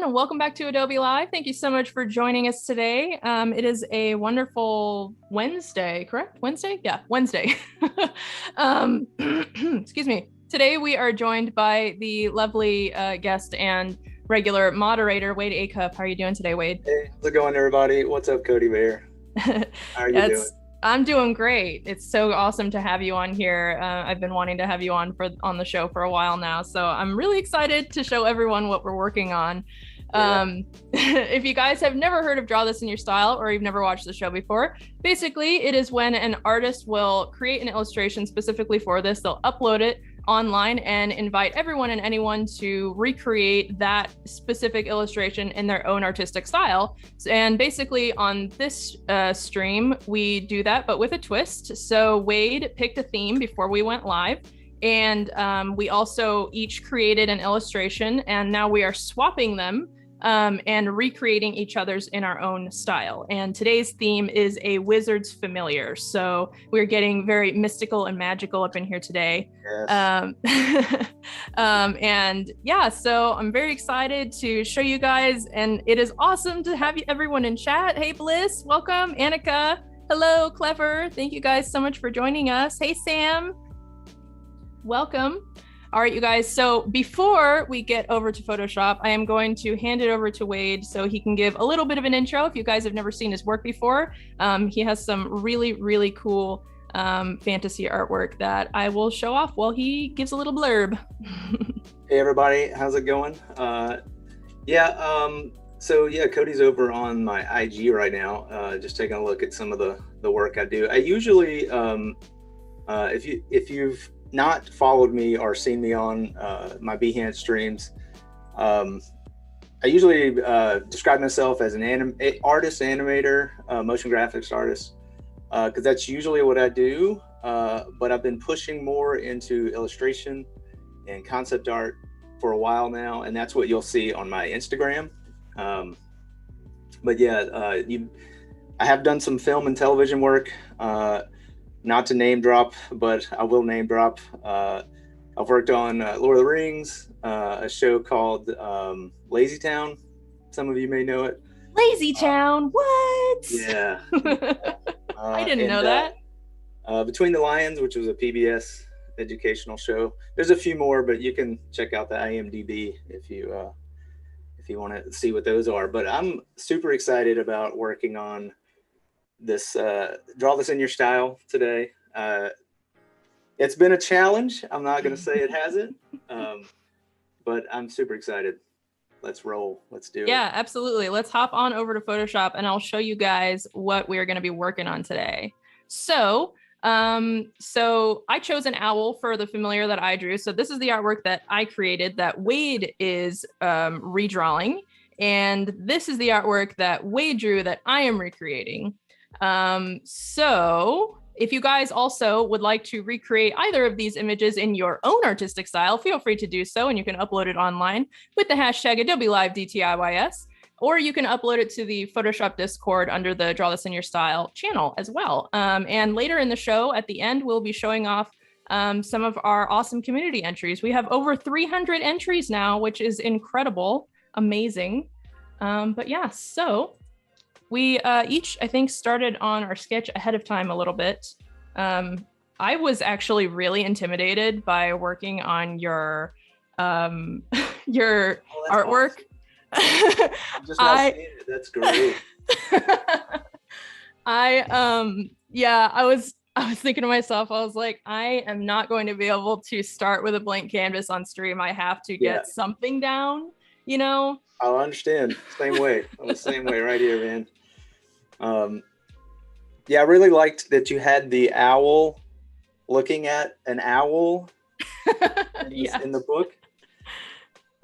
and welcome back to Adobe Live. Thank you so much for joining us today. It is a wonderful Wednesday, correct? Wednesday? Yeah, Wednesday. Excuse me. Today we are joined by the lovely guest and regular moderator, Wade Acuff. How are you doing today, Wade? Hey, how's it going, everybody? What's up, Codi Bear? How are you doing? I'm doing great. It's so awesome to have you on here. I've been wanting to have you on the show for a while now, so I'm really excited to show everyone what we're working on. Yeah. If you guys have never heard of Draw This in Your Style, or you've never watched the show before, basically it is when an artist will create an illustration specifically for this. They'll upload it online and invite everyone and anyone to recreate that specific illustration in their own artistic style. And basically on this stream, we do that, but with a twist. So Wade picked a theme before we went live, and we also each created an illustration, and now we are swapping them and recreating each other's in our own style. And today's theme is a wizard's familiar. So we're getting very mystical and magical up in here today. Yes. And yeah, so I'm very excited to show you guys, and it is awesome to have everyone in chat. Hey, Bliss, welcome. Annika, hello. Clever, thank you guys so much for joining us. Hey, Sam, welcome. All right, you guys, so before we get over to Photoshop, I am going to hand it over to Wade so he can give a little bit of an intro. If you guys have never seen his work before, he has some really, really cool fantasy artwork that I will show off while he gives a little blurb. Hey, everybody, how's it going? So Cody's over on my IG right now, just taking a look at some of the work I do. I usually, if you've not followed me or seen me on my Behance streams, I usually describe myself as an artist, animator, motion graphics artist, because that's usually what I do. But I've been pushing more into illustration and concept art for a while now, and that's what you'll see on my Instagram. I have done some film and television work. Not to name drop, but I will name drop. I've worked on Lord of the Rings, a show called Lazy Town. Some of you may know it. Lazy Town, what? Yeah. I didn't know that. Between the Lions, which was a PBS educational show. There's a few more, but you can check out the IMDb if you want to see what those are. But I'm super excited about working on this Draw This in Your Style today. It's been a challenge. I'm not going to say it hasn't, but I'm super excited. Let's roll. Let's do it. Yeah, absolutely. Let's hop on over to Photoshop and I'll show you guys what we're going to be working on today. So I chose an owl for the familiar that I drew. So this is the artwork that I created that Wade is redrawing. And this is the artwork that Wade drew that I am recreating. So if you guys also would like to recreate either of these images in your own artistic style, feel free to do so, and you can upload it online with the hashtag Adobe Live DTIYS, or you can upload it to the Photoshop Discord under the Draw This in Your Style channel as well. And later in the show, at the end, we'll be showing off some of our awesome community entries. We have over 300 entries now, which is incredible, amazing. But yeah, so we each, I think, started on our sketch ahead of time a little bit. I was actually really intimidated by working on your artwork. Awesome. Just not seeing it. That's great. I was thinking to myself, I was like, I am not going to be able to start with a blank canvas on stream. I have to get something down, you know? I understand. Same way. I'm the same way right here, man. I really liked that you had the owl looking at an owl in the book.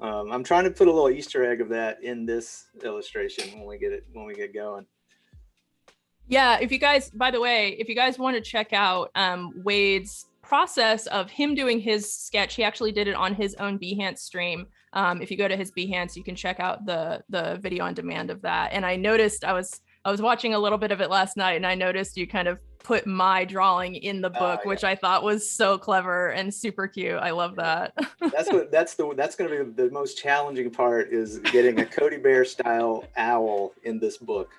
I'm trying to put a little Easter egg of that in this illustration when we get going. Yeah, if you guys, by the way, if you guys want to check out Wade's process of him doing his sketch, he actually did it on his own Behance stream. If you go to his Behance, you can check out the video on demand of that. And I noticed I was I was watching a little bit of it last night, and I noticed you kind of put my drawing in the book, which I thought was so clever and super cute. I love that. That's going to be the most challenging part, is getting a Codi Bear style owl in this book.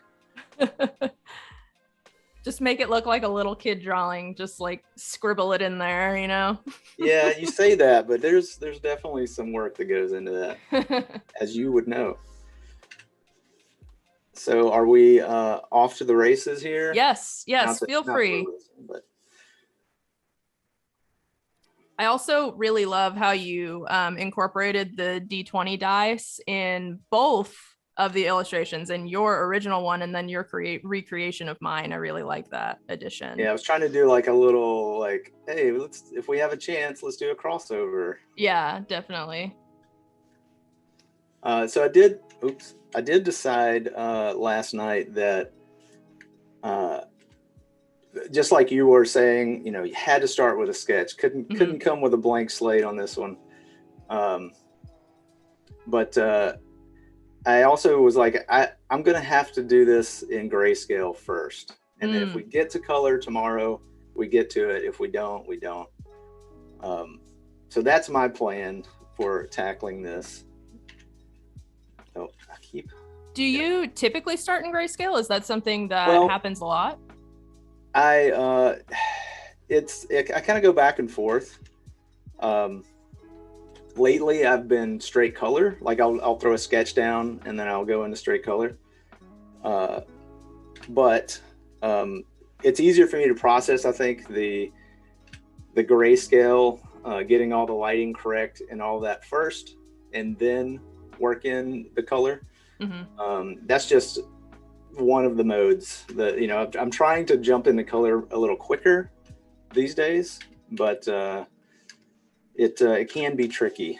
Just make it look like a little kid drawing, just like scribble it in there, you know? Yeah, you say that, but there's definitely some work that goes into that, as you would know. So are we off to the races here? Yes, feel free. But I also really love how you incorporated the D20 dice in both of the illustrations, and your original one and then your recreation of mine. I really like that addition. Yeah, I was trying to do like a little like, hey, if we have a chance, let's do a crossover. Yeah, definitely. So I did decide last night that just like you were saying, you know, you had to start with a sketch. Couldn't come with a blank slate on this one. But I also was like, I'm gonna have to do this in grayscale first, and then if we get to color tomorrow, we get to it. If we don't, we don't. So that's my plan for tackling this. So Do you typically start in grayscale? Is that something that happens a lot? I kind of go back and forth. Lately, I've been straight color. Like I'll throw a sketch down and then I'll go into straight color. But it's easier for me to process, I think, the grayscale, getting all the lighting correct and all that first, and then work in the color. That's just one of the modes that, you know, I'm trying to jump into color a little quicker these days, but it can be tricky.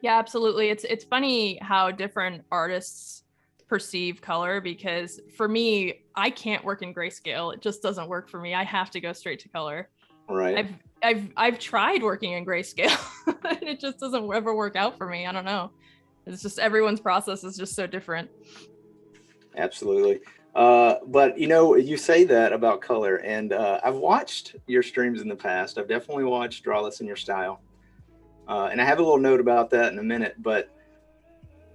Yeah, absolutely. It's funny how different artists perceive color, because for me, I can't work in grayscale. It just doesn't work for me. I have to go straight to color. Right. I've tried working in grayscale and it just doesn't ever work out for me. I don't know. It's just everyone's process is just so different. Absolutely. But you know, you say that about color, and I've watched your streams in the past. I've definitely watched Draw This in Your Style, and I have a little note about that in a minute. But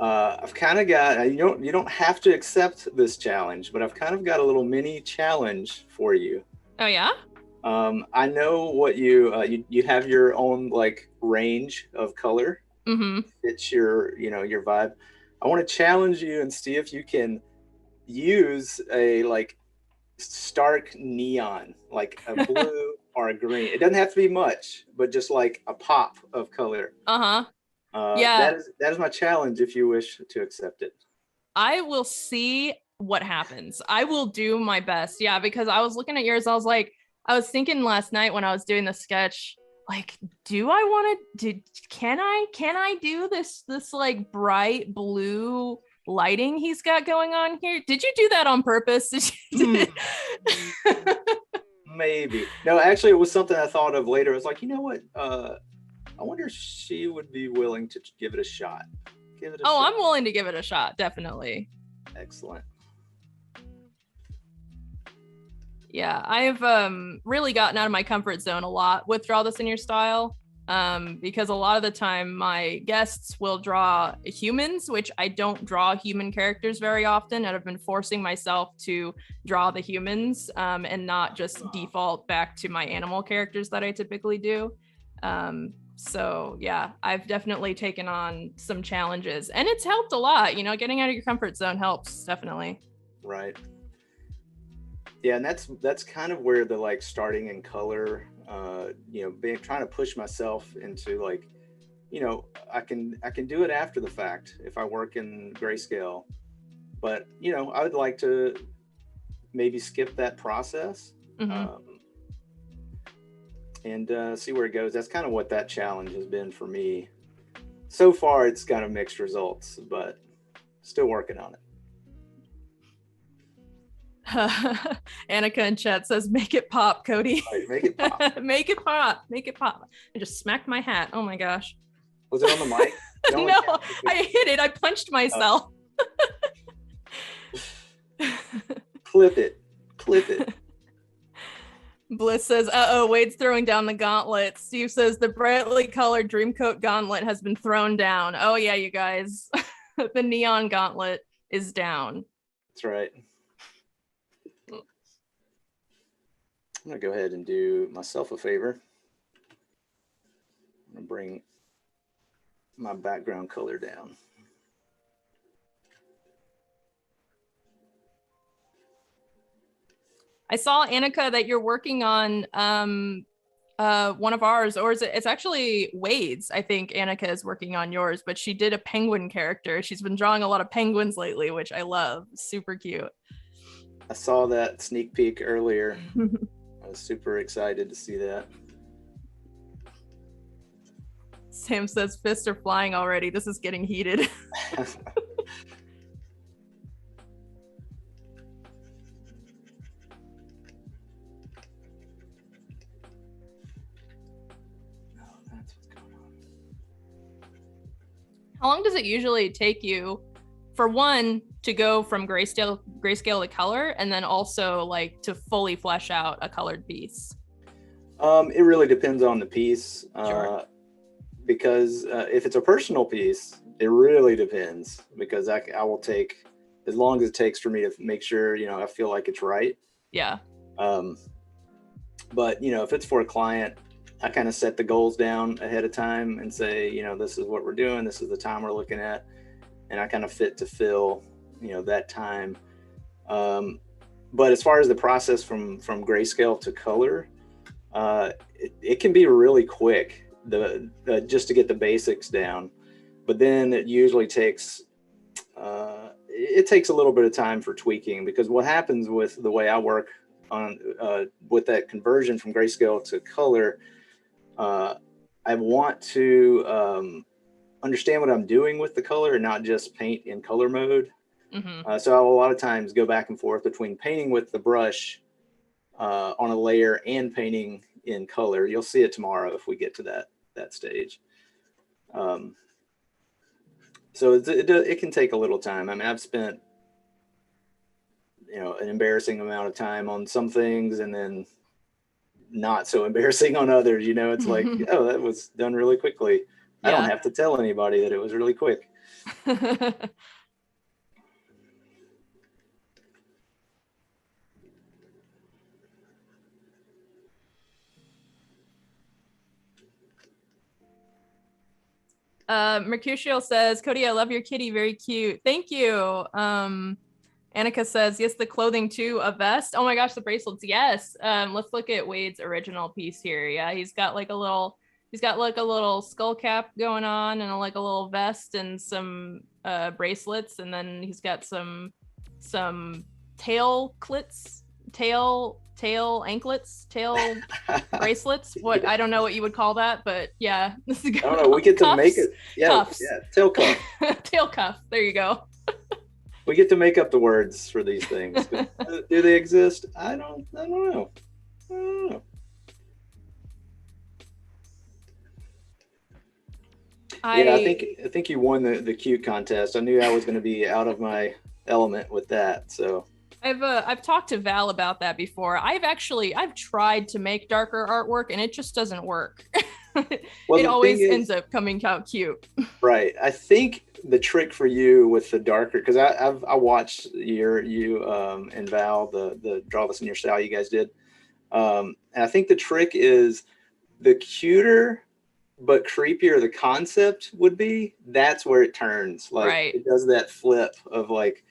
I've kind of got, you don't have to accept this challenge, but I've kind of got a little mini challenge for you. Oh yeah. I know what you have your own like range of color. It's your vibe. I want to challenge you and see if you can use a like stark neon, like a blue or a green. It doesn't have to be much, but just like a pop of color. Yeah. That is my challenge if you wish to accept it. I will see what happens. I will do my best. Yeah, because I was looking at yours. I was thinking last night when I was doing the sketch, like, do I want to can I do this like bright blue lighting he's got going on here? Did you do that on purpose? Maybe. No, actually it was something I thought of later. I was like, you know what? I wonder if she would be willing to give it a shot. Shot. I'm willing to give it a shot, definitely. Excellent. Yeah, I've really gotten out of my comfort zone a lot with Draw This in Your Style, because a lot of the time my guests will draw humans, which I don't draw human characters very often, and I've been forcing myself to draw the humans and not just default back to my animal characters that I typically do. So yeah, I've definitely taken on some challenges, and it's helped a lot. You know, getting out of your comfort zone helps, definitely. Right. Yeah, and that's kind of where the like starting in color, trying to push myself into like, you know, I can do it after the fact if I work in grayscale, but you know, I would like to maybe skip that process and see where it goes. That's kind of what that challenge has been for me. So far, it's kind of mixed results, but still working on it. Annika in chat says, make it pop, Codi. Right, make it pop. Make it pop. Make it pop. I just smacked my hat. Oh my gosh. Was it on the mic? No, I hit it. I punched myself. Clip it. Clip it. Bliss says, uh-oh, Wade's throwing down the gauntlet. Steve says, the brightly colored Dreamcoat gauntlet has been thrown down. Oh, yeah, you guys. The neon gauntlet is down. That's right. I'm going to go ahead and do myself a favor. I'm going to bring my background color down. I saw, Annika, that you're working on one of ours, or is it? It's actually Wade's. I think Annika is working on yours, but she did a penguin character. She's been drawing a lot of penguins lately, which I love. Super cute. I saw that sneak peek earlier. I was super excited to see that. Sam says fists are flying already. This is getting heated. How long does it usually take you, for one, to go from grayscale to color, and then also like to fully flesh out a colored piece? It really depends on the piece. Sure. Because if it's a personal piece, it really depends, because I will take as long as it takes for me to make sure, I feel like it's right. Yeah. But, if it's for a client, I kind of set the goals down ahead of time and say, this is what we're doing. This is the time we're looking at. And I kind of fit to fill, that time. But as far as the process from grayscale to color, it can be really quick. Just to get the basics down, but then it usually takes a little bit of time for tweaking, because what happens with the way I work on with that conversion from grayscale to color, I want to understand what I'm doing with the color and not just paint in color mode. Mm-hmm. So I will a lot of times go back and forth between painting with the brush on a layer and painting in color. You'll see it tomorrow if we get to that stage. So it can take a little time. I mean, I've spent, an embarrassing amount of time on some things and then not so embarrassing on others. It's like, oh, that was done really quickly. Yeah. I don't have to tell anybody that it was really quick. Mercutio says, Codi, I love your kitty. Very cute. Thank you. Annika says, yes, the clothing too, a vest. Oh my gosh, the bracelets. Yes. Let's look at Wade's original piece here. Yeah, he's got like a little skull cap going on and like a little vest and some bracelets, and then he's got some tail anklets, tail bracelets. What, I don't know what you would call that, but yeah. This is I don't know. We get to make it. Yeah, cuffs. Yeah, tail cuff. Tail cuff. There you go. We get to make up the words for these things. Do they exist? I don't know. I think you won the cute contest. I knew I was going to be out of my element with that. So I've talked to Val about that before. I've tried to make darker artwork and it just doesn't work. Well, it always ends up coming out cute. Right. I think the trick for you with the darker, because I watched you and Val, the Draw This in Your Style you guys did. And I think the trick is the cuter but creepier the concept would be, that's where it turns. Like, right. It does that flip of like,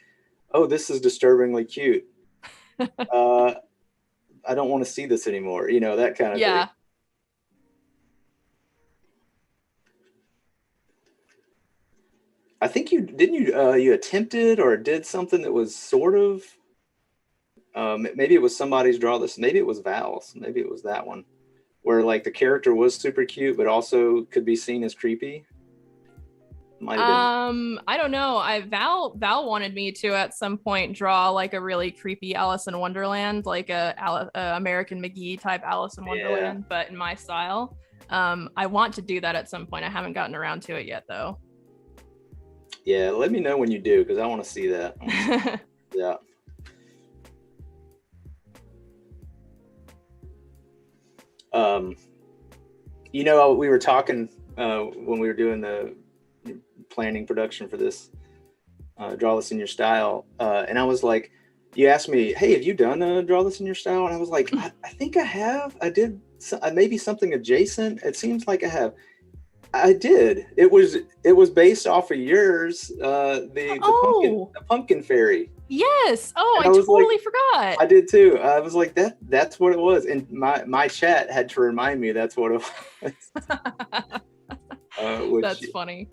oh, this is disturbingly cute. I don't want to see this anymore. That kind of thing. I think you attempted or did something that was sort of, maybe it was somebody's Draw This, maybe it was Val's, maybe it was that one, where like the character was super cute, but also could be seen as creepy. Might have been. I don't know. Val wanted me to at some point draw like a really creepy Alice in Wonderland, like a American McGee type Alice in Wonderland, but in my style. I want to do that at some point. I haven't gotten around to it yet though. Yeah, let me know when you do, because I want to see that. Yeah. You know, we were talking when we were doing the planning production for this, Draw This in Your Style. And I was like, you asked me, hey, have you done Draw This in Your Style? And I was like, I think I have. I did maybe something adjacent. It seems like I have. I did. It was based off of yours, the pumpkin fairy. Yes. Oh, I totally forgot. I did too. I was like, that's what it was. And my chat had to remind me that's what it was. That's funny.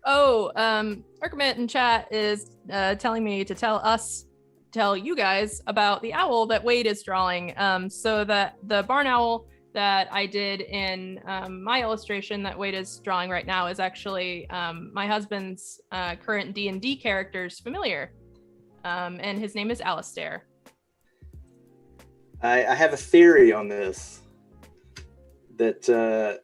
Oh, Archimate in chat is telling me to tell you guys about the owl that Wade is drawing. So that the barn owl that I did in my illustration that Wade is drawing right now is actually my husband's current D&D character's familiar. And his name is Alistair. I have a theory on this that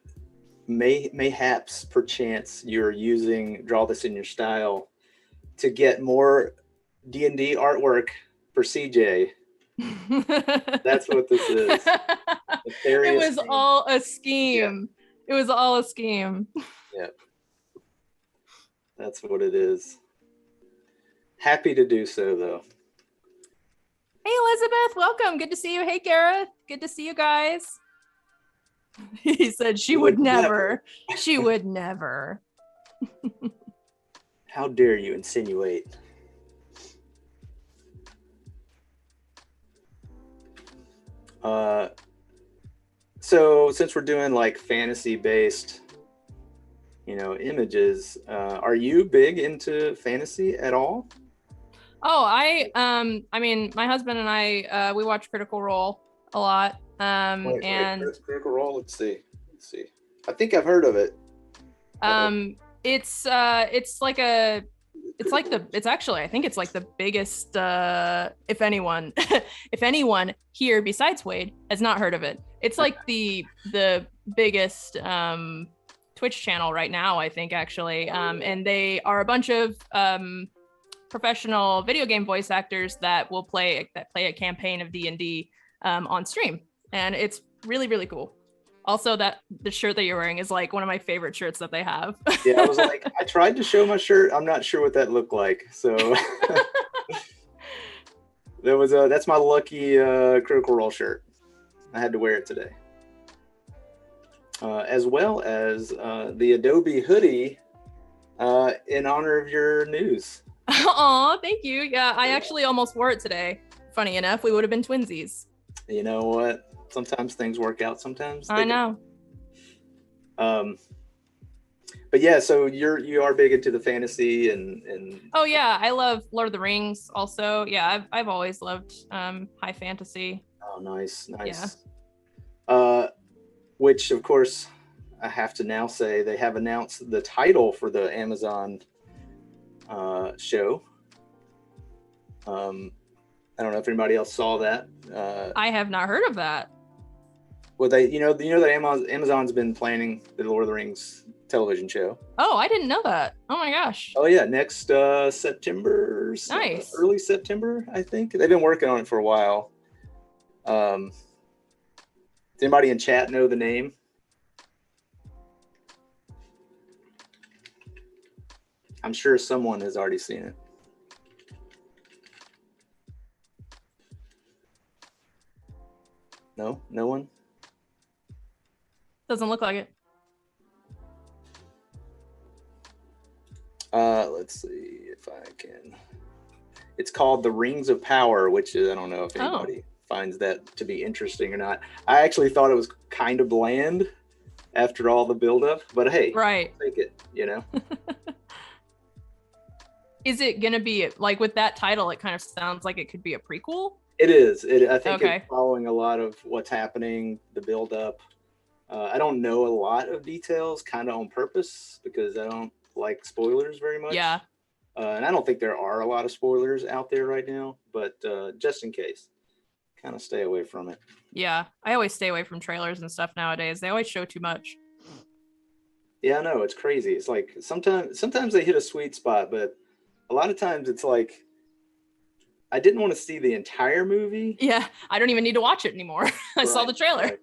mayhaps perchance you're using Draw This in Your Style to get more D&D artwork for CJ. That's what this is. It was all a scheme. Yeah. It was all a scheme. Yeah. That's what it is. Happy to do so, though. Hey, Elizabeth, welcome. Good to see you. Hey, Gareth. Good to see you guys. He said she would never. She would never. How dare you insinuate? So since we're doing like fantasy based, images, are you big into fantasy at all? Oh, I mean, my husband and I, we watch Critical Role a lot. Critical Role. Let's see. I think I've heard of it. It's like the biggest, if anyone here besides Wade has not heard of it, it's like the biggest Twitch channel right now, I think, actually. And they are a bunch of professional video game voice actors that play a campaign of D&D on stream, and it's really, really cool. Also, the shirt that you're wearing is like one of my favorite shirts that they have. Yeah, I was like, I tried to show my shirt. I'm not sure what that looked like. So that's my lucky Critical Role shirt. I had to wear it today. As well as the Adobe hoodie in honor of your news. Aw, thank you. Yeah, I actually almost wore it today. Funny enough, we would have been twinsies. You know what? Sometimes things work out. Sometimes I know. But yeah, so you are big into the fantasy and. Oh yeah, I love Lord of the Rings. Also, yeah, I've always loved high fantasy. Oh, nice. Yeah. Which of course, I have to now say they have announced the title for the Amazon show. I don't know if anybody else saw that. I have not heard of that. Well, that Amazon's been planning the Lord of the Rings television show. Oh, I didn't know that. Oh my gosh. Oh yeah, next September. Nice. Early September, I think. They've been working on it for a while. Does anybody in chat know the name? I'm sure someone has already seen it. No? No one? Doesn't look like it. Let's see if I can. It's called The Rings of Power, which is, I don't know if anybody finds that to be interesting or not. I actually thought it was kind of bland after all the buildup, but hey, right. take it, Is it gonna be like with that title? It kind of sounds like it could be a prequel. It is. I think Okay. it's following a lot of what's happening, the build up. I don't know a lot of details, kind of on purpose, because I don't like spoilers very much. Yeah. And I don't think there are a lot of spoilers out there right now, but just in case, kind of stay away from it. Yeah, I always stay away from trailers and stuff nowadays. They always show too much. Yeah, I know, it's crazy. It's like sometimes they hit a sweet spot, but a lot of times it's like I didn't want to see the entire movie. Yeah, I don't even need to watch it anymore. I saw the trailer. Right.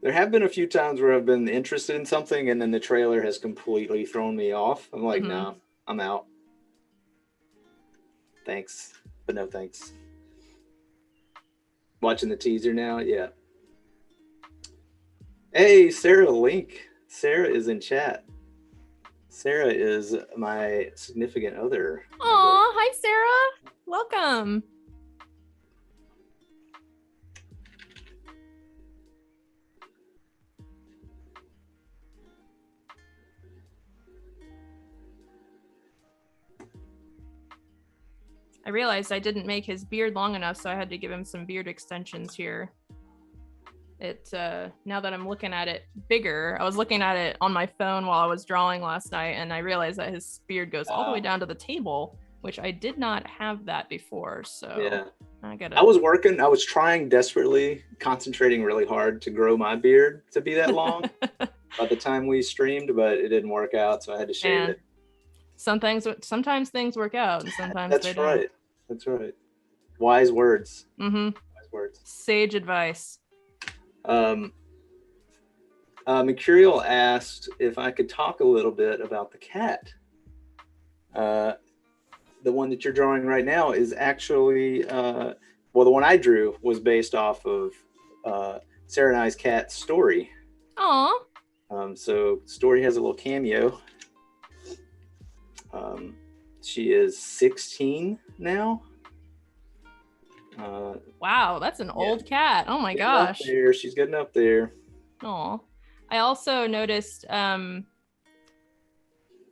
There have been a few times where I've been interested in something and then the trailer has completely thrown me off. I'm like, no, I'm out. Thanks, but no thanks. Watching the teaser now, yeah. Hey, Sarah Link. Sarah is in chat. Sarah is my significant other. Aw, hi Sarah. Welcome. I realized I didn't make his beard long enough, so I had to give him some beard extensions here. Now that I'm looking at it bigger, I was looking at it on my phone while I was drawing last night, and I realized that his beard goes all the way down to the table, which I did not have that before. So yeah, I was trying desperately, concentrating really hard to grow my beard to be that long by the time we streamed, but it didn't work out, so I had to shave it. Sometimes things work out, and sometimes they don't. That's right. Wise words. Mm-hmm. Wise words. Sage advice. Mercurial asked if I could talk a little bit about the cat. The one that you're drawing right now is actually, the one I drew was based off of Sarah and I's cat, Story. Aw. So Story has a little cameo. She is 16 now. Wow, that's an old cat. Oh my gosh. She's getting up there. Oh, I also noticed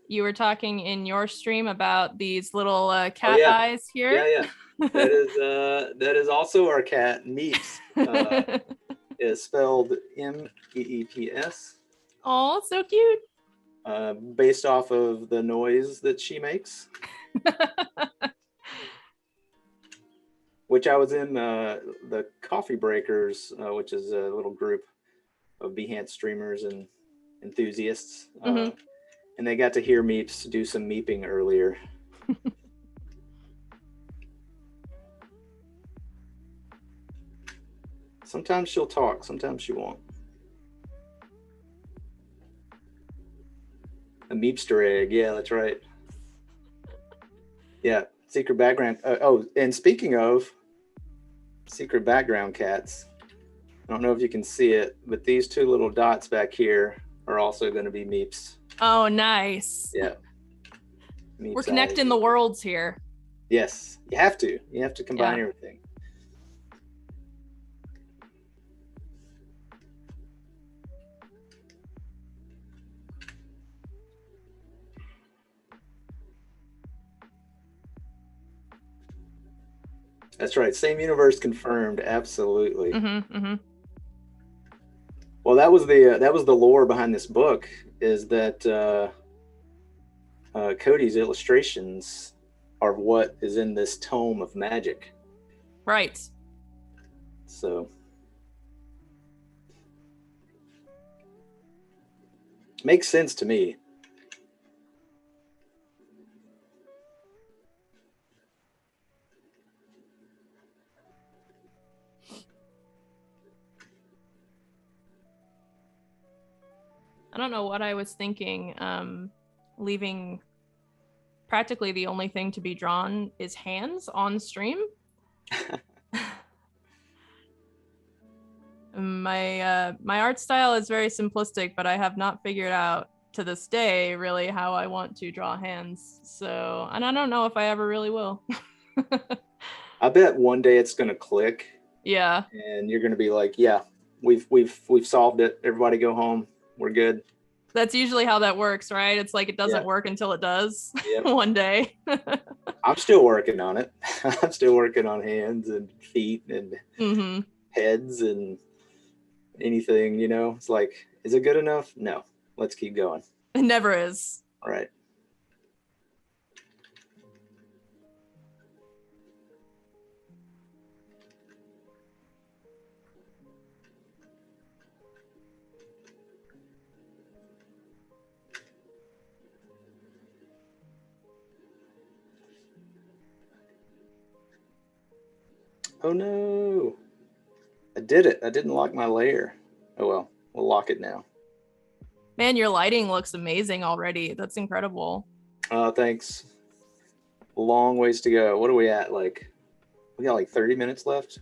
you were talking in your stream about these little cat eyes here. Yeah. That is also our cat, Meeps. Is spelled Meeps. Oh, so cute. Based off of the noise that she makes. Which I was in the Coffee Breakers, which is a little group of Behance streamers and enthusiasts. And they got to hear Meeps do some meeping earlier. Sometimes she'll talk, sometimes she won't. A Meepster egg, yeah, that's right. Yeah, secret background. And speaking of secret background cats, I don't know if you can see it, but these two little dots back here are also going to be Meeps. Oh, nice. Yeah. We're connecting the worlds here. Yes, you have to. You have to combine everything. That's right. Same universe confirmed. Absolutely. Well, that was the lore behind this book. Is that Codi's illustrations are what is in this tome of magic. Right. So makes sense to me. I don't know what I was thinking, leaving practically the only thing to be drawn is hands on stream. My art style is very simplistic, but I have not figured out to this day really how I want to draw hands. So, and I don't know if I ever really will. I bet one day it's gonna click. Yeah. And you're gonna be like, yeah, we've solved it. Everybody go home. We're good. That's usually how that works, right? It's like it doesn't work until it does one day. I'm still working on it. I'm still working on hands and feet and heads and anything, you know. It's like, is it good enough? No. Let's keep going. It never is. All right. Oh no, I did it. I didn't lock my layer. Oh well, we'll lock it now. Man, your lighting looks amazing already. That's incredible. Thanks. Long ways to go. What are we at? Like, we got like 30 minutes left.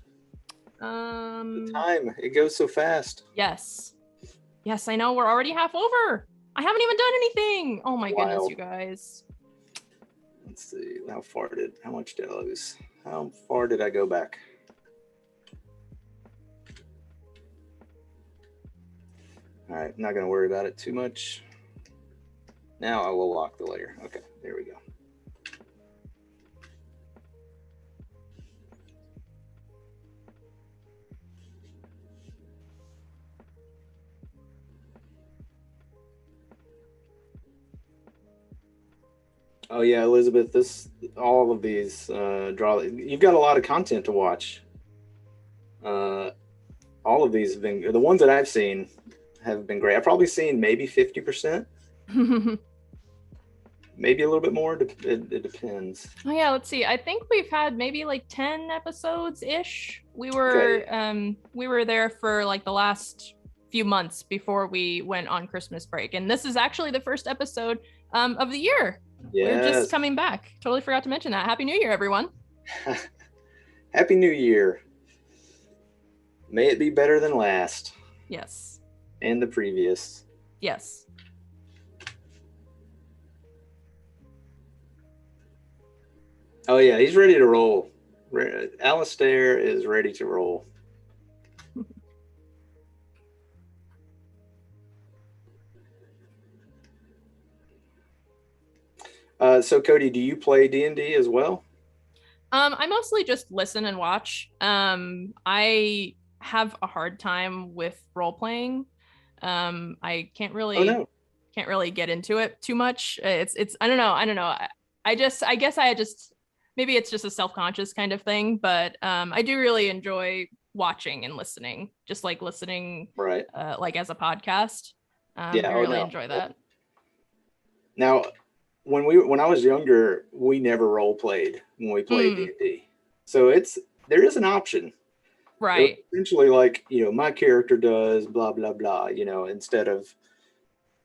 The time, it goes so fast. Yes. Yes, I know. We're already half over. I haven't even done anything. Oh my goodness, you guys. Let's see. How much did I lose? How far did I go back? All right, not going to worry about it too much. Now I will lock the layer. Okay, there we go. Oh yeah, Elizabeth, all of these you've got a lot of content to watch. All of these have been, the ones that I've seen have been great. I've probably seen maybe 50%. Maybe a little bit more. It depends. Oh yeah, let's see. I think we've had maybe like 10 episodes ish. We were there for like the last few months before we went on Christmas break, and this is actually the first episode of the year. Yes. We're just coming back. Totally forgot to mention that. Happy New Year, everyone. Happy New Year. May it be better than last. Yes. And the previous. Yes. Oh yeah, he's ready to roll. Alistair is ready to roll. So Cody, do you play D&D as well? I mostly just listen and watch. I have a hard time with role playing. I can't really get into it too much. It's I don't know. I guess maybe it's just a self-conscious kind of thing, but I do really enjoy watching and listening, just like listening, right? Like as a podcast. I really enjoy that. Now, when I was younger, we never role played when we played D&D. So there is an option, right? Essentially, like, you know, my character does blah blah blah, you know, instead of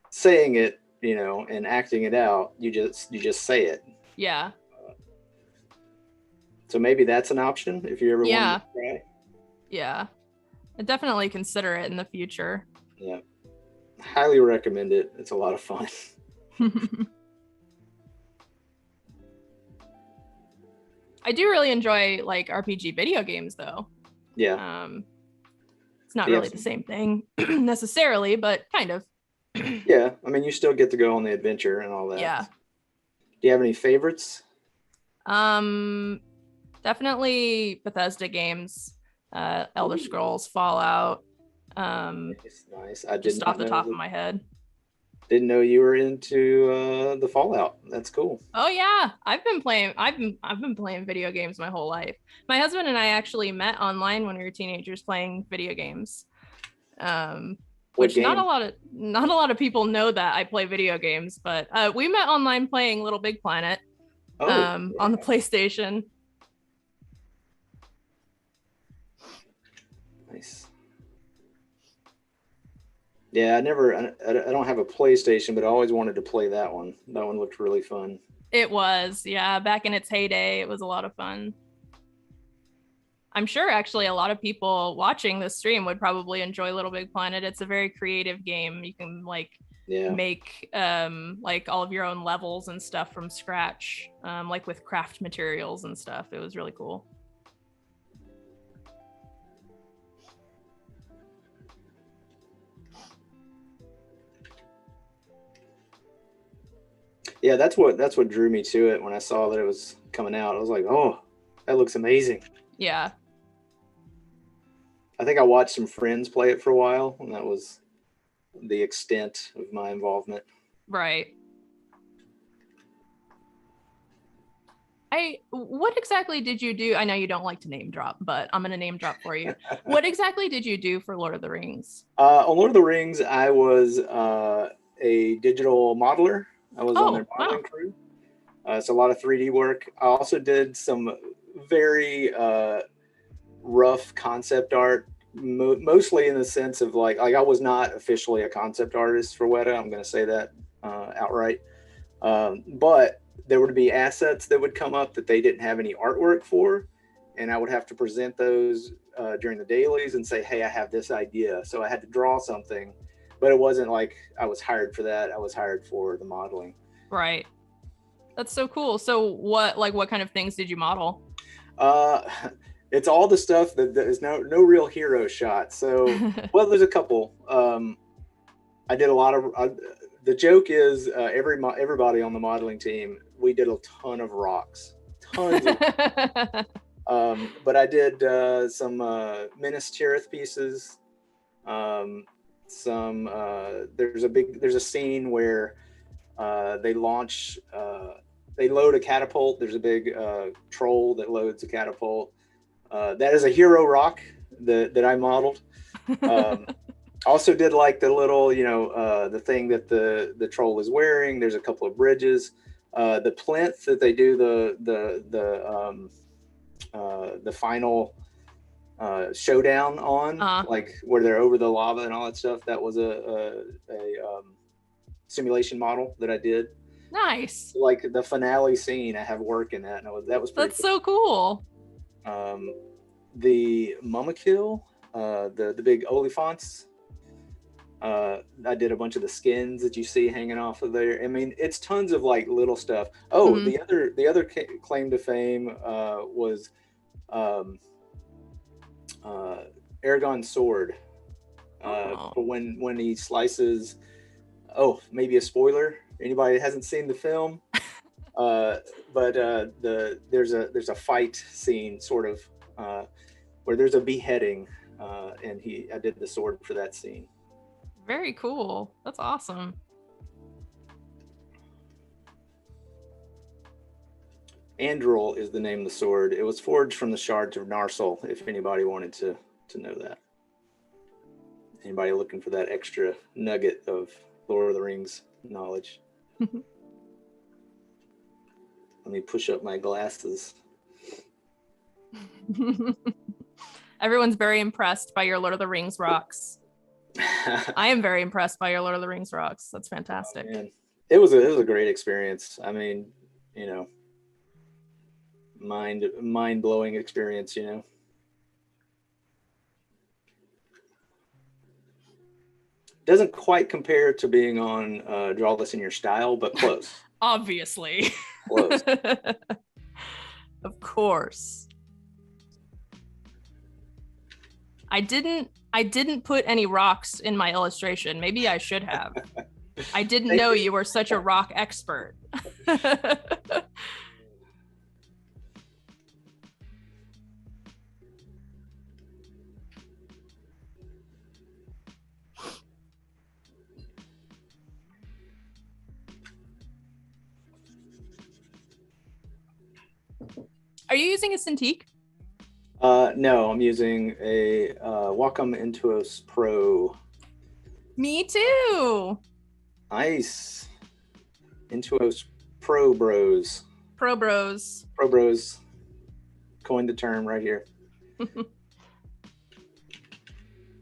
saying it, you know, and acting it out, you just say it. Yeah. So maybe that's an option if you ever want to try. Yeah, I definitely consider it in the future. Yeah, highly recommend it. It's a lot of fun. I do really enjoy like RPG video games though. Yeah. It's not really the same thing necessarily, but kind of. Yeah, I mean, you still get to go on the adventure and all that. Yeah. Do you have any favorites? Definitely Bethesda games, Elder Scrolls, Fallout. Nice. I just off the top of my head. Didn't know you were into the Fallout. That's cool. Oh yeah, I've been playing video games my whole life. My husband and I actually met online when we were teenagers playing video games. Which not a lot of people know that I play video games, but we met online playing Little Big Planet on the PlayStation. Nice. Yeah, I don't have a PlayStation, but I always wanted to play that one. That one looked really fun. It was, yeah. Back in its heyday, it was a lot of fun. I'm sure actually a lot of people watching this stream would probably enjoy Little Big Planet. It's a very creative game. You can like make like all of your own levels and stuff from scratch, like with craft materials and stuff. It was really cool. Yeah, that's what drew me to it when I saw that it was coming out. I was like, oh, that looks amazing. Yeah. I think I watched some friends play it for a while, and that was the extent of my involvement. Right. What exactly did you do? I know you don't like to name drop, but I'm gonna name drop for you. What exactly did you do for Lord of the Rings? On Lord of the Rings, I was a digital modeler. I was on their Oh, modeling wow. crew. It's a lot of 3D work. I also did some very rough concept art, mostly in the sense of like I was not officially a concept artist for Weta. I'm going to say that outright. But there would be assets that would come up that they didn't have any artwork for, and I would have to present those during the dailies and say, hey, I have this idea. So I had to draw something, but it wasn't like I was hired for that. I was hired for the modeling. Right. That's so cool. So what kind of things did you model? It's all the stuff that is no real hero shot. So, well, there's a couple. I did a lot of. The joke is everybody on the modeling team, we did a ton of rocks, tons of. But I did some Minas Tirith pieces. There's a scene where they launch. They load a catapult. There's a big troll that loads a catapult. That is a hero rock that I modeled. Also did like the little, the thing that the troll is wearing. There's a couple of bridges. The plinth that they do the final showdown on, like where they're over the lava and all that stuff. That was a simulation model that I did. Nice. Like the finale scene, I have work in that, and that was pretty That's so cool. The Mumakil, the big Oliphants. I did a bunch of the skins that you see hanging off of there. I mean, it's tons of like little stuff. Oh, the other claim to fame was Aragorn's sword. When he slices. Oh, maybe a spoiler. Anybody that hasn't seen the film, but there's a fight scene sort of where there's a beheading, and I did the sword for that scene. Very cool. That's awesome. Andril is the name of the sword. It was forged from the shards of Narsil, if anybody wanted to know that. Anybody looking for that extra nugget of Lord of the Rings knowledge. Let me push up my glasses. Everyone's very impressed by your Lord of the Rings rocks. I am very impressed by your Lord of the Rings rocks. That's fantastic. Oh, it was a great experience. I mean, mind-blowing experience, Doesn't quite compare to being on Draw This in Your Style, but close. Obviously. Close. Of course. I didn't put any rocks in my illustration. Maybe I should have. I didn't know you were such a rock expert. Are you using a Cintiq? No, I'm using a Wacom Intuos Pro. Me too. Nice. Intuos Pro Bros. Pro Bros. Pro Bros. Coined the term right here.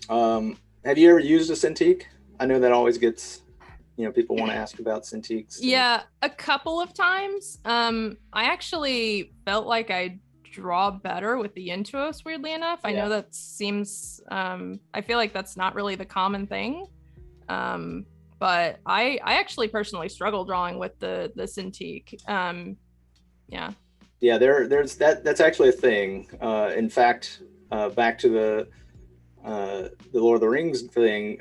Have you ever used a Cintiq? I know that always gets, people want to ask about Cintiqs. Yeah, a couple of times. I actually felt like I draw better with the Intuos, weirdly enough. I know that seems, I feel like that's not really the common thing. But I actually personally struggle drawing with the Cintiq. Yeah, there's that's actually a thing. In fact, back to the Lord of the Rings thing,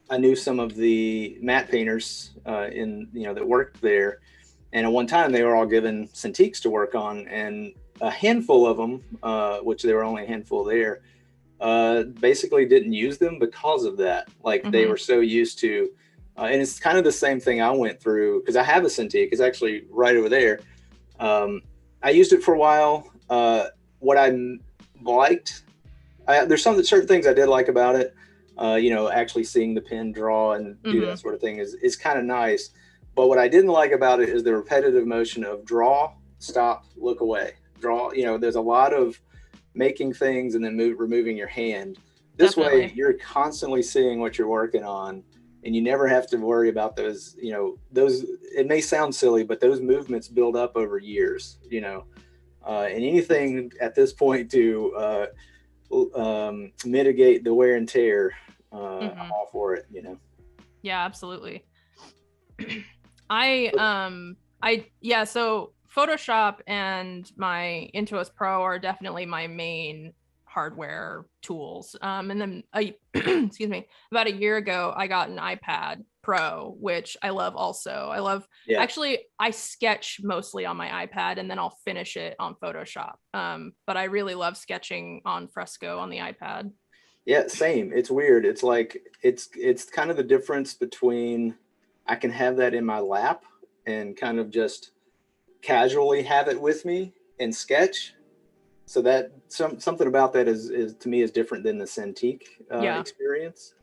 I knew some of the matte painters that worked there, and at one time they were all given Cintiqs to work on, and a handful of them, which there were only a handful there, basically didn't use them because of that. Like they were so used to, and it's kind of the same thing I went through because I have a Cintiq. It's actually right over there. I used it for a while. What I liked, there's certain things I did like about it. Actually seeing the pen draw and do that sort of thing is kind of nice. But what I didn't like about it is the repetitive motion of draw, stop, look away, draw. There's a lot of making things and then removing your hand. This way, you're constantly seeing what you're working on, and you never have to worry about those. It may sound silly, but those movements build up over years. And anything at this point to mitigate the wear and tear, I'm all for it. Yeah, absolutely. So Photoshop and my Intuos Pro are definitely my main hardware tools. And then excuse me, about a year ago, I got an iPad Pro, which I love also. Actually, I sketch mostly on my iPad and then I'll finish it on Photoshop. But I really love sketching on Fresco on the iPad. Yeah, same. It's weird. It's like, it's kind of the difference between I can have that in my lap and kind of just casually have it with me and sketch. So that something about that is to me is different than the Cintiq experience.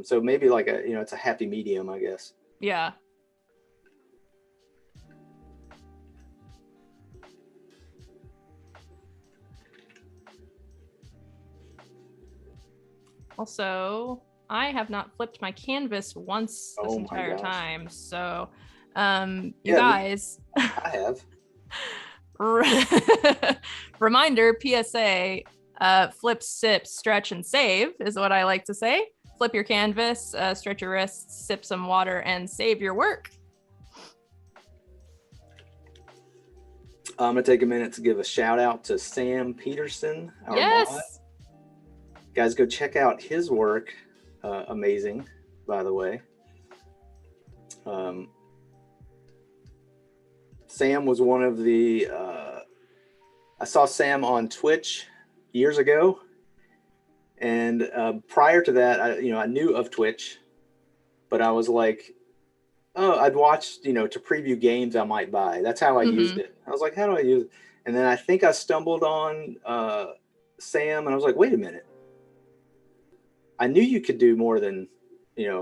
So maybe like it's a happy medium, I guess. Yeah. Also, I have not flipped my canvas once this entire time. So, guys. I have. Reminder, PSA, flip, sip, stretch, and save is what I like to say. Flip your canvas, stretch your wrists, sip some water, and save your work. I'm going to take a minute to give a shout out to Sam Peterson, our mod. Guys, go check out his work. Amazing, by the way. Sam was one of the, I saw Sam on Twitch years ago. And prior to that, I knew of Twitch, but I was like, oh, I'd watched, to preview games I might buy. That's how I used it. I was like, how do I use it? And then I think I stumbled on Sam and I was like, wait a minute. I knew you could do more than,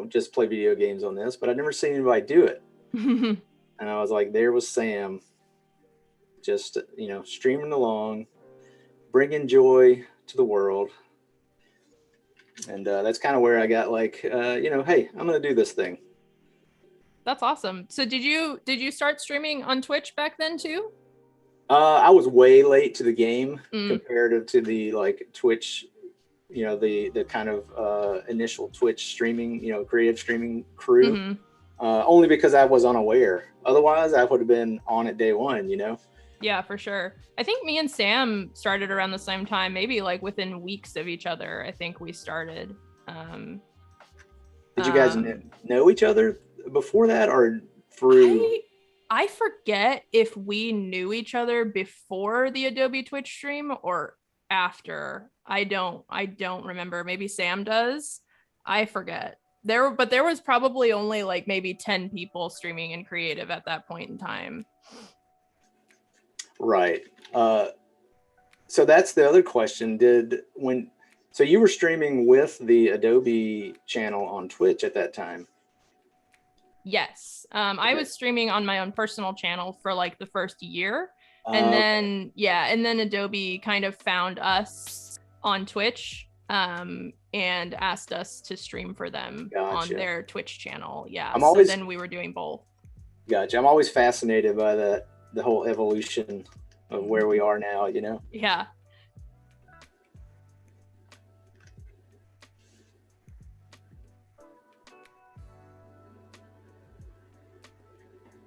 just play video games on this, but I'd never seen anybody do it. And I was like, there was Sam just, streaming along, bringing joy to the world. And that's kind of where I got like, hey, I'm going to do this thing. That's awesome. So did you start streaming on Twitch back then too? I was way late to the game comparative to the like Twitch, the kind of initial Twitch streaming, creative streaming crew, only because I was unaware. Otherwise, I would have been on it day one, Yeah, for sure. I think me and Sam started around the same time, maybe like within weeks of each other. I think we started. Did you guys know each other before that or through? I forget if we knew each other before the Adobe Twitch stream or after. I don't remember. Maybe Sam does. I forget. There was probably only like maybe 10 people streaming in creative at that point in time. Right. So that's the other question. So you were streaming with the Adobe channel on Twitch at that time? Yes. I was streaming on my own personal channel for like the first year. And then Adobe kind of found us on Twitch and asked us to stream for them on their Twitch channel. Yeah. So then we were doing both. Gotcha. I'm always fascinated by the whole evolution of where we are now, Yeah.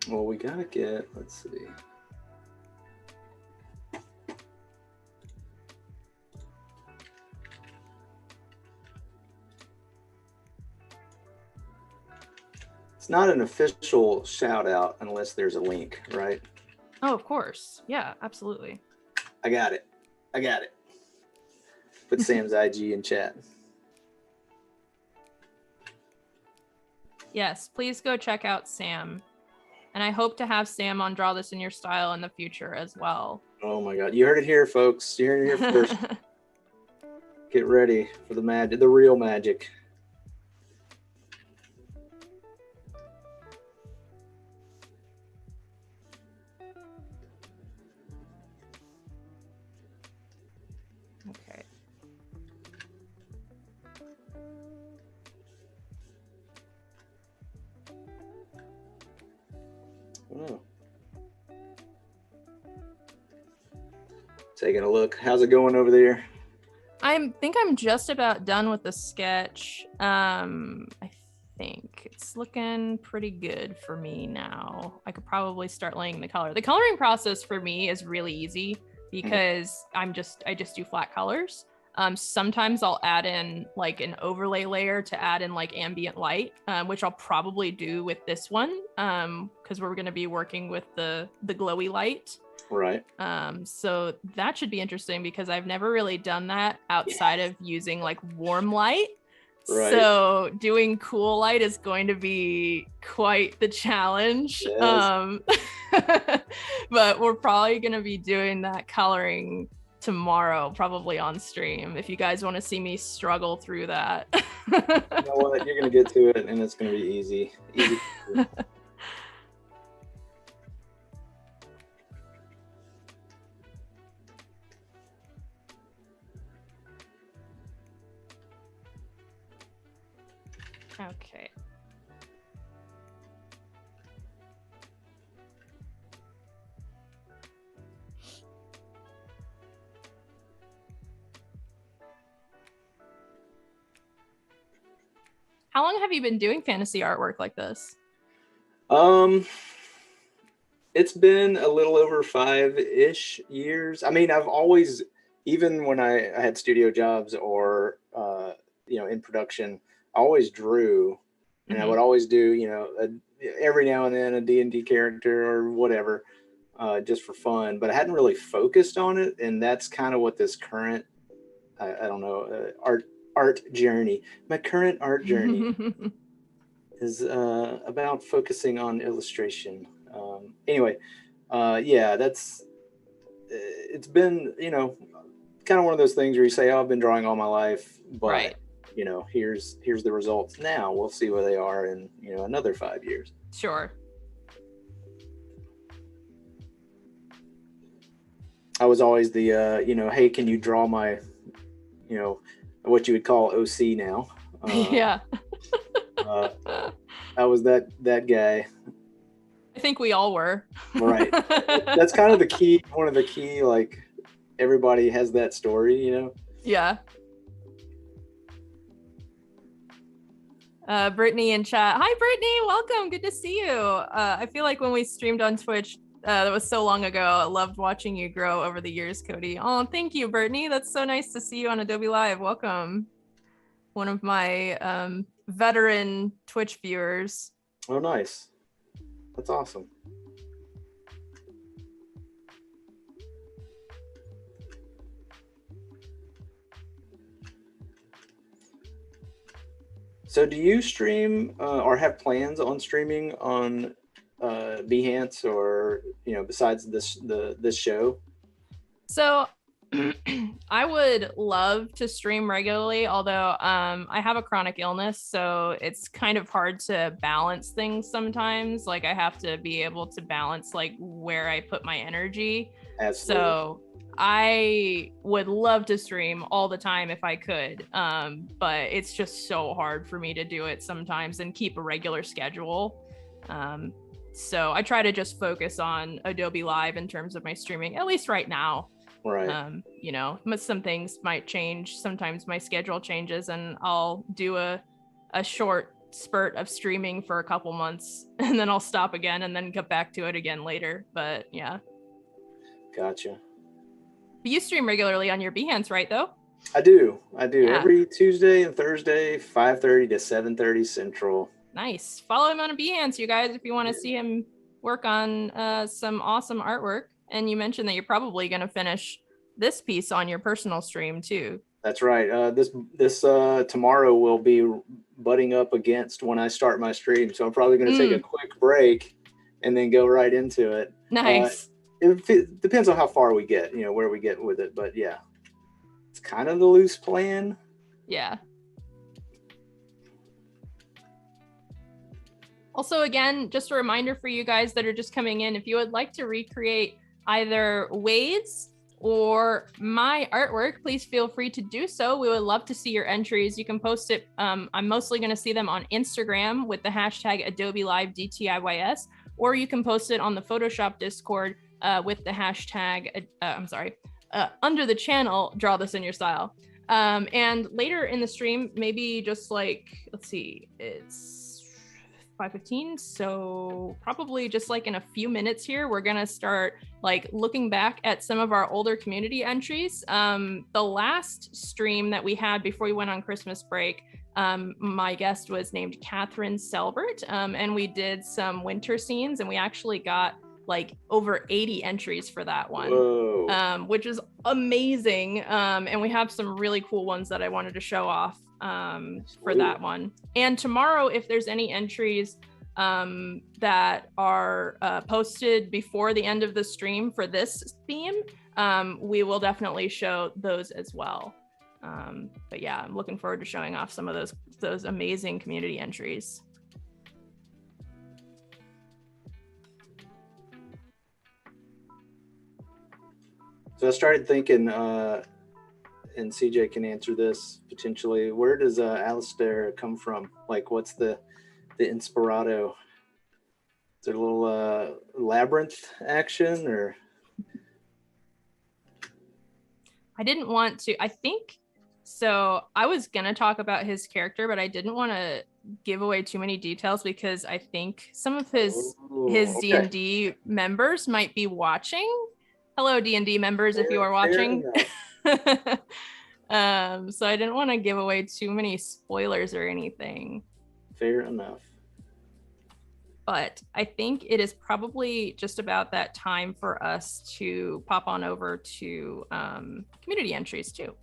Well, we gotta let's see. it's not an official shout out unless there's a link, right? Oh, of course. Yeah, absolutely. I got it. Put Sam's IG in chat. Yes, please go check out Sam. And I hope to have Sam on Draw This in Your Style in the future as well. Oh my God. You heard it here, folks. You heard it here first. Get ready for the magic, the real magic. Okay. Oh. Taking a look. How's it going over there? I think I'm just about done with the sketch. I think it's looking pretty good for me now. I could probably start laying the color. The coloring process for me is really easy because I just do flat colors. Sometimes I'll add in like an overlay layer to add in like ambient light, which I'll probably do with this one because we're going to be working with the glowy light. Right. So that should be interesting because I've never really done that outside of using like warm light. Right. So doing cool light is going to be quite the challenge. Yes. But we're probably going to be doing that coloring tomorrow, probably on stream, if you guys want to see me struggle through that. You know what? You're going to get to it and it's going to be easy. Okay. How long have you been doing fantasy artwork like this? It's been a little over 5-ish years. I mean, I've always, even when I had studio jobs or, in production, I always drew, and I would always do, every now and then a D&D character or whatever, just for fun, but I hadn't really focused on it. And that's kind of what this current, I don't know, art journey, my current art journey is about focusing on illustration. Anyway, it's been, kind of one of those things where you say, oh, I've been drawing all my life, but right. Here's the results now. We'll see where they are in, another 5 years. Sure. I was always the, hey, can you draw my, what you would call OC now. Yeah. I was that guy. I think we all were. Right. That's kind of one of the key, like, everybody has that story, Yeah. Brittany in chat. Hi, Brittany. Welcome. Good to see you. I feel like when we streamed on Twitch, that was so long ago. I loved watching you grow over the years, Codi. Oh, thank you, Brittany. That's so nice to see you on Adobe Live. Welcome. One of my veteran Twitch viewers. Oh, nice. That's awesome. So do you stream or have plans on streaming on Behance or, besides this show? So I would love to stream regularly, although I have a chronic illness, so it's kind of hard to balance things sometimes. Like I have to be able to balance like where I put my energy. Absolutely. So I would love to stream all the time if I could, but it's just so hard for me to do it sometimes and keep a regular schedule. So I try to just focus on Adobe Live in terms of my streaming, at least right now. Right. Some things might change. Sometimes my schedule changes and I'll do a short spurt of streaming for a couple months and then I'll stop again and then get back to it again later. But yeah. Gotcha. But you stream regularly on your Behance, right, though? I do. Yeah. Every Tuesday and Thursday, 5:30 to 7:30 Central. Nice. Follow him on Behance, you guys, if you want to see him work on some awesome artwork. And you mentioned that you're probably going to finish this piece on your personal stream too. That's right. This tomorrow will be butting up against when I start my stream, so I'm probably going to take a quick break and then go right into it. Nice. It depends on how far we get, where we get with it, but yeah, it's kind of the loose plan. Yeah. Also, again, just a reminder for you guys that are just coming in, if you would like to recreate either Wade's or my artwork, please feel free to do so. We would love to see your entries. You can post it. I'm mostly going to see them on Instagram with the hashtag Adobe Live DTIYS, or you can post it on the Photoshop Discord with the hashtag, under the channel, Draw This in Your Style. And later in the stream, maybe just like, let's see, it's 5:15, so probably just like in a few minutes here, we're gonna start like looking back at some of our older community entries. The last stream that we had before we went on Christmas break, my guest was named Catherine Selbert, and we did some winter scenes, and we actually got like over 80 entries for that one, which is amazing. And we have some really cool ones that I wanted to show off for that one. And tomorrow, if there's any entries that are posted before the end of the stream for this theme, we will definitely show those as well. But yeah, I'm looking forward to showing off some of those amazing community entries. So I started thinking, and CJ can answer this potentially, where does Alistair come from? Like, what's the inspirato? Is there a little labyrinth action, or? I didn't want to, I think, so I was gonna talk about his character, but I didn't want to give away too many details because I think some of his D&D members might be watching. Hello, D&D members, if you are watching. So I didn't want to give away too many spoilers or anything. Fair enough. But I think it is probably just about that time for us to pop on over to community entries too.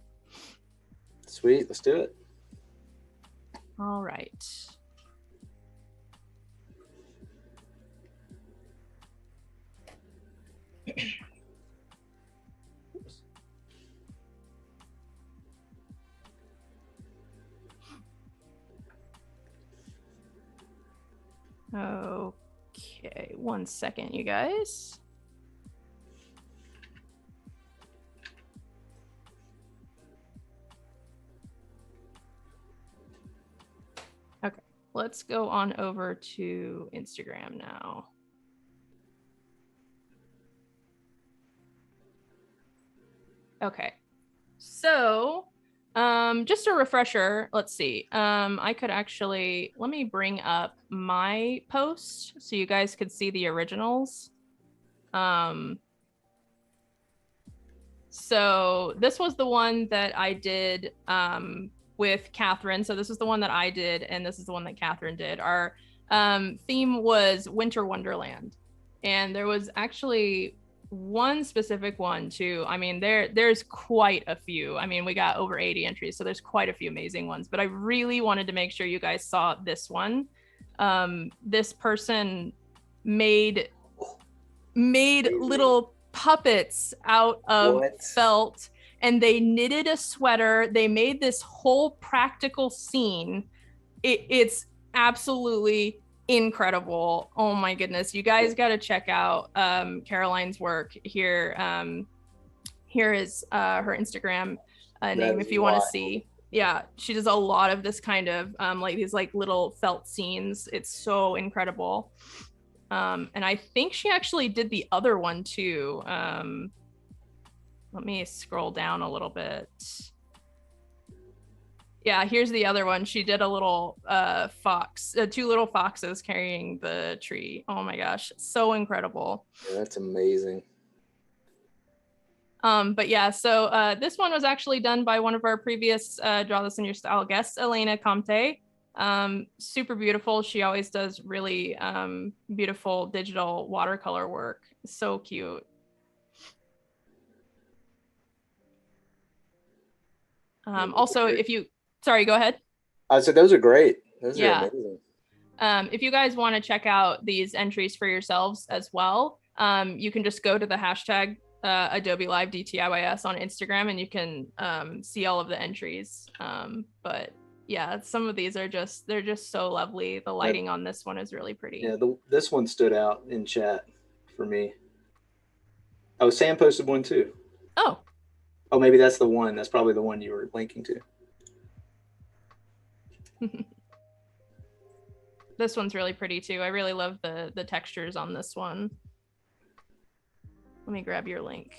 Sweet, let's do it. All right. Okay, 1 second, you guys. Okay, let's go on over to Instagram now. Okay, so just a refresher, let's see. I could actually, let me bring up my post so you guys could see the originals. So this was the one that I did with Catherine. So this is the one that I did, and this is the one that Catherine did. Our theme was Winter Wonderland. And there was actually one specific one too. I mean, there's quite a few. I mean, we got over 80 entries, so there's quite a few amazing ones, but I really wanted to make sure you guys saw this one. This person made little puppets out of felt, and they knitted a sweater. They made this whole practical scene. It's absolutely incredible. Oh my goodness, you guys got to check out Caroline's work here. Here is her Instagram name if you want to see. Yeah, she does a lot of this kind of like these like little felt scenes. It's so incredible. And I think she actually did the other one too. Let me scroll down a little bit. Yeah, here's the other one. She did a little fox, two little foxes carrying the tree. Oh my gosh, so incredible. Yeah, that's amazing. But yeah, so this one was actually done by one of our previous Draw This in Your Style guests, Elena Comte. Super beautiful. She always does really beautiful digital watercolor work. So cute. Also, if you, sorry, go ahead. I said those are great. Those are Yeah. amazing. If you guys want to check out these entries for yourselves as well, you can just go to the hashtag Adobe Live DTIYS on Instagram, and you can see all of the entries. But yeah, some of these are just, they're just so lovely. The lighting on this one is really pretty. Yeah, this one stood out in chat for me. Oh, Sam posted one too. Oh. Oh, maybe that's the one. That's probably the one you were linking to. This one's really pretty too. I really love the textures on this one. Let me grab your link.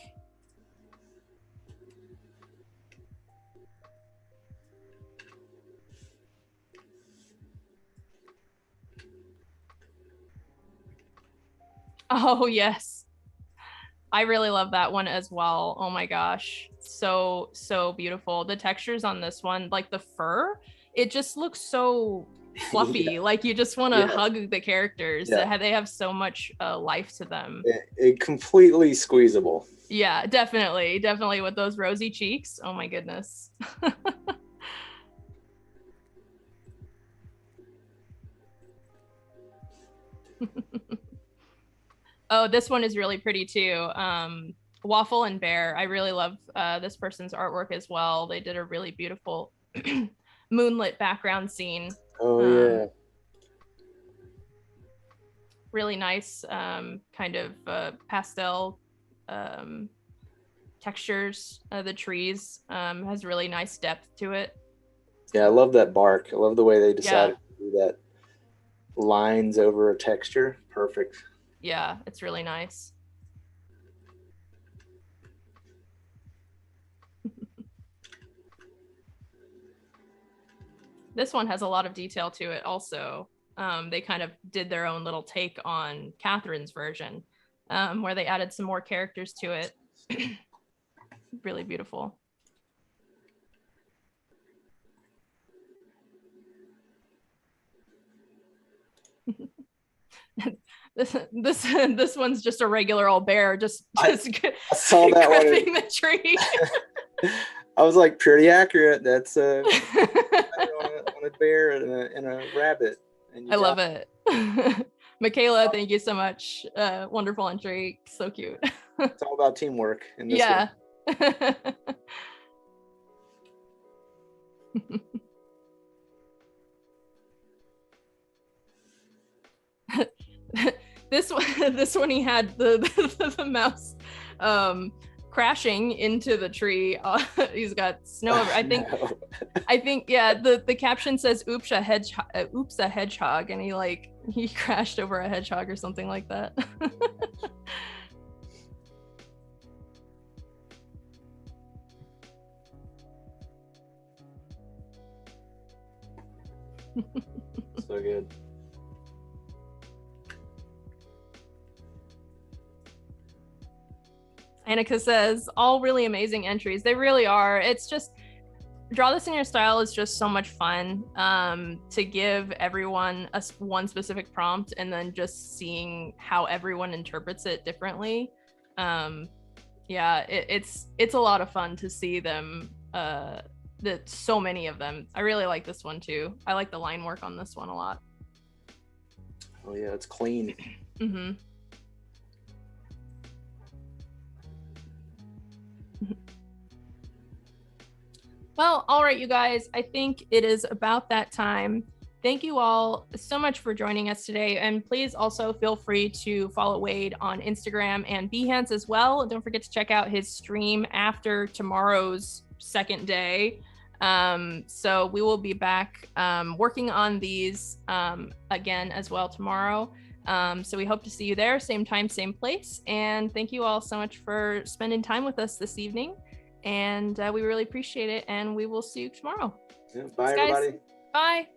Oh, yes. I really love that one as well. Oh my gosh. So, so beautiful. The textures on this one, like the fur, it just looks so fluffy. Yeah. Like you just want to hug the characters. Yeah. They have so much life to them. It completely squeezable. Yeah, definitely. Definitely with those rosy cheeks. Oh my goodness. Oh, this one is really pretty too. Waffle and Bear. I really love this person's artwork as well. They did a really beautiful moonlit background scene. Oh, yeah. Really nice kind of pastel textures. The trees has really nice depth to it. Yeah, I love that bark. I love the way they decided to do that. Lines over a texture. Perfect. Yeah, it's really nice. This one has a lot of detail to it also. They kind of did their own little take on Catherine's version, where they added some more characters to it. Really beautiful. This one's just a regular old bear, just I saw that gripping the tree. I was like, pretty accurate. That's on a bear and a rabbit. And I love it. Michaela, thank you so much. Wonderful entry. So cute. It's all about teamwork in this one. This one he had the mouse crashing into the tree. He's got snow over. I think yeah, the caption says oops a hedgehog, and he crashed over a hedgehog or something like that. So good. Annika says, all really amazing entries. They really are. It's just, Draw This in Your Style is just so much fun to give everyone one specific prompt and then just seeing how everyone interprets it differently. Yeah, it's a lot of fun to see them, so many of them. I really like this one too. I like the line work on this one a lot. Oh yeah, it's clean. Mm-hmm. Well, all right, you guys, I think it is about that time. Thank you all so much for joining us today. And please also feel free to follow Wade on Instagram and Behance as well. Don't forget to check out his stream after tomorrow's second day. So we will be back working on these again as well tomorrow. So we hope to see you there, same time, same place. And thank you all so much for spending time with us this evening. And we really appreciate it. And we will see you tomorrow. Yeah, bye, everybody. Bye.